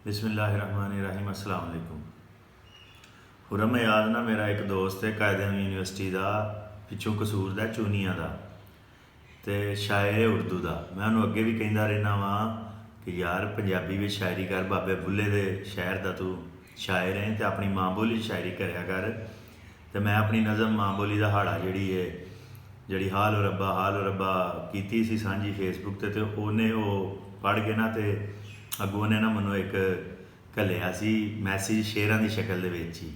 बिस्मिल्लाहिर्रहमानिर्रहीम अस्सलाम वालेकुम। हुरम याद ना मेरा एक दोस्त है कायदे यूनिवर्सिटी का पिछों कसूर का चूनिया का तो शायर है उर्दू का। मैं उन्होंने अगे भी कहता रहना वा कि यार पंजाबी में शायरी कर, बाबे बुल्ले दे शहर का तू शायर है तो अपनी माँ बोली शायरी करया कर। तो मैं अपनी नज़म माँ बोली का हाड़ा जी हाल रब्बा की सी सांझी फेसबुक से तो उन्हें वो पढ़ के ना तो अगों ने ना मैनू एक घलिया सी मैसेज शेरां की शक्ल दे विच ही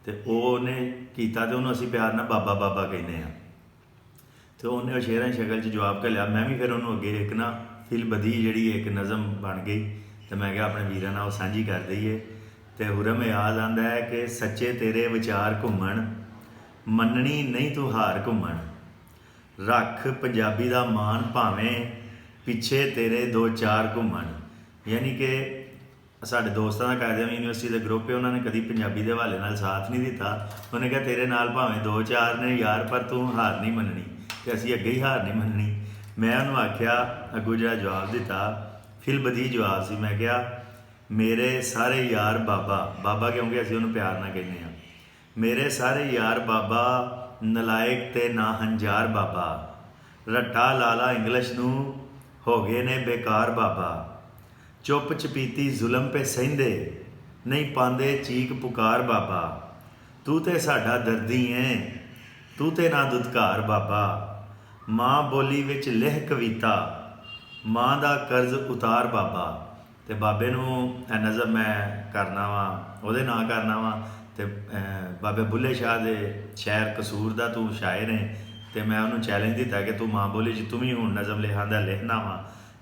तो उन्हें किया तो उन्होंने असीं प्यार ना बाबा बाबा कहने हैं। तो उन्हें शेरां की शक्ल च जवाब घलिया। मैं भी फिर उन्होंने अगे एक ना फिल बधी जी एक नज़म बन गई तो मैं क्या अपने वीरां नाल सांझी कर दईए। तो हुरम याद आंदा है कि सच्चे तेरे विचार घूमण मननी नहीं तू हार घूमण रख पंजाबी दा मान भावें पिछे तेरे दो चार घूमण। यानी कि साढ़े दोस्तों का कायदे यूनिवर्सिटी का ग्रुप है, उन्होंने कभी पंजाबी के हवाले नाल साथ नहीं दिता। उन्हें कहा तेरे नाल भावें दो चार ने यार पर तू हार नहीं मननी तो असी अगे ही हार नहीं मननी। मैं उन्होंने आख्या अगों जो जवाब दिता फिल बधी जवाब से, मैं क्या मेरे सारे यार बाबा बाबा क्योंकि असीं उन्होंने प्यार ना कहने हैं, मेरे सारे यार बाबा नलायक ते ना हंजार बाबा रट्टा लाला इंग्लिश नूं हो गए ने बेकार बाबा चुप चपीती जुलम पे सहिंदे नहीं पांदे चीक पुकार बाबा तू ते साडा दर्दी है तू ते ना दुदकार बाबा माँ बोली विच लिख कविता माँ दा कर्ज उतार बाबा। तो बाबे नूं नज़म मैं करना वा उहदे नां करना वा तो बाबे बुल्ले शाह दे शहर कसूर का तू शायर है तो मैं उन्होंने चैलेंज दिता कि तू माँ बोली च तू भी हूँ नज़म लिखांदा लिखना वा।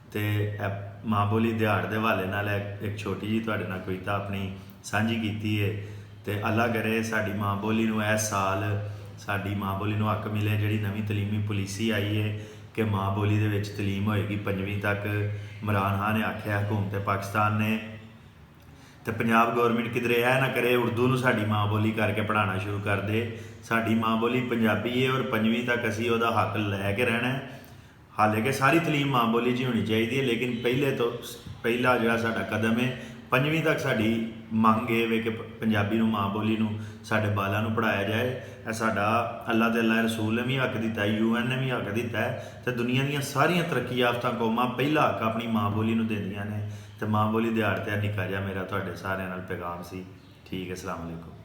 तो माँ बोली दिहाड़ के हवाले नाल एक छोटी जी तुहाडे नाल कविता अपनी सांझी की है। तो अल्लाह करे साडी माँ बोली नूं इस साल साडी माँ बोली नूं हक मिले। जिहड़ी नवीं तलीमी पॉलिसी आई है कि माँ बोली दे विच तलीम होएगी 5वीं तक, इमरान खान ने आख्या हुकूमत पाकिस्तान ने तो पंजाब गौरमेंट किधरे यह ना करे उर्दू नूं साडी माँ बोली करके पढ़ाना शुरू कर दे। साडी माँ बोली पंजाबी है और 5वीं तक असीं उहदा हक लैके रहना है। हाले कि सारी तलीम माँ बोली च होनी चाहिए है, लेकिन पहला जो साडा कदम है 5वीं तक साडी मंग ये वे कि पंजाबी नूं माँ बोली नूं साडे बालां नूं पढ़ाया जाए। यह साडा अल्लाह ते अल्लाह रसूल ने भी हक दिता है, UN ने भी हक दिता है तो दुनिया दी सारियां तरक्की याफ्ता कौमां पहला हक अपनी माँ बोली नूं देंदियां ने। तो माँ बोली दिहाड़ ते निक्का जिहा मेरा तुहाडे सारिआं नाल पैगाम सी। ठीक है, अस्सलाम वालेकुम।